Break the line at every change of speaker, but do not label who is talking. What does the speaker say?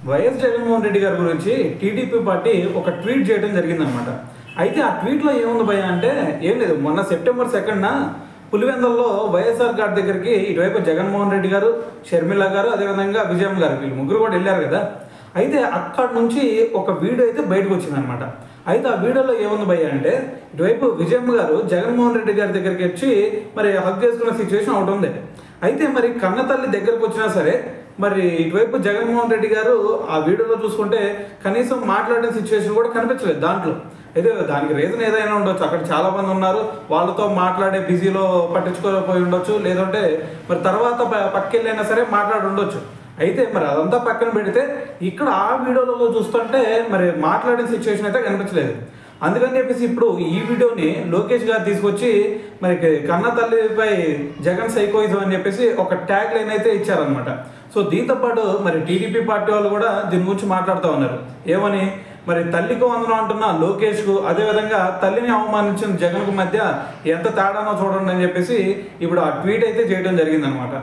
YS Jaganmohan Reddy గారి గురించి TDP party ఒక ట్వీట్ చేయడం జరిగిందనమాట. అయితే ఆ ట్వీట్లో ఏముంది భయ అంటే ఏం లేదు. మొన్న సెప్టెంబర్ 2న పులివెందల్లో వైఎస్ఆర్ గారి దగ్గరికి ఇటువైపు జగన్మోహన్ రెడ్డి గారు, షర్మిల గారు, అదేవిధంగా విజయమ్మ గారు వీళ్ళు ముగ్గురు కూడా వెళ్ళారు కదా. అయితే అక్కడ నుంచి ఒక వీడియో అయితే బయటకు వచ్చిందనమాట. అయితే ఆ వీడియోలో ఏముంది భయ్య అంటే ఇటువైపు విజయమ్మ గారు జగన్మోహన్ రెడ్డి గారి దగ్గరికి వచ్చి మరి హక్ చేసుకున్న సిచ్యువేషన్ ఒకటి ఉంది. అయితే మరి కన్నతల్లి దగ్గరకు వచ్చినా సరే మరి ఇటువైపు జగన్మోహన్ రెడ్డి గారు ఆ వీడియోలో చూసుకుంటే కనీసం మాట్లాడిన సిచ్యువేషన్ కూడా కనిపించలేదు దాంట్లో. అయితే దానికి రీజన్ ఏదైనా ఉండొచ్చు, అక్కడ చాలా మంది ఉన్నారు, వాళ్ళతో మాట్లాడే బిజీలో పట్టించుకోకపోయి ఉండొచ్చు, లేదంటే మరి తర్వాత పక్కెళ్ళైనా సరే మాట్లాడి ఉండొచ్చు. అయితే మరి అదంతా పక్కన పెడితే ఇక్కడ ఆ వీడియోలలో చూస్తుంటే మరి మాట్లాడిన సిచ్యువేషన్ అయితే కనిపించలేదు. అందుకని చెప్పేసి ఇప్పుడు ఈ వీడియోని లోకేష్ గారు తీసుకొచ్చి మరి కన్న తల్లిపై జగన్ సైకోయిజం అని చెప్పేసి ఒక ట్యాగ్ లైన్ అయితే ఇచ్చారనమాట. సో దీంతో పాటు మరి టీడీపీ పార్టీ వాళ్ళు కూడా దీని గురించి మాట్లాడుతూ ఉన్నారు. ఏమని మరి తల్లికి వందనం అంటున్న లోకేష్కు, అదేవిధంగా తల్లిని అవమానించిన జగన్కు మధ్య ఎంత తేడానో చూడండి అని చెప్పేసి ఇప్పుడు ఆ ట్వీట్ అయితే చేయడం జరిగిందనమాట.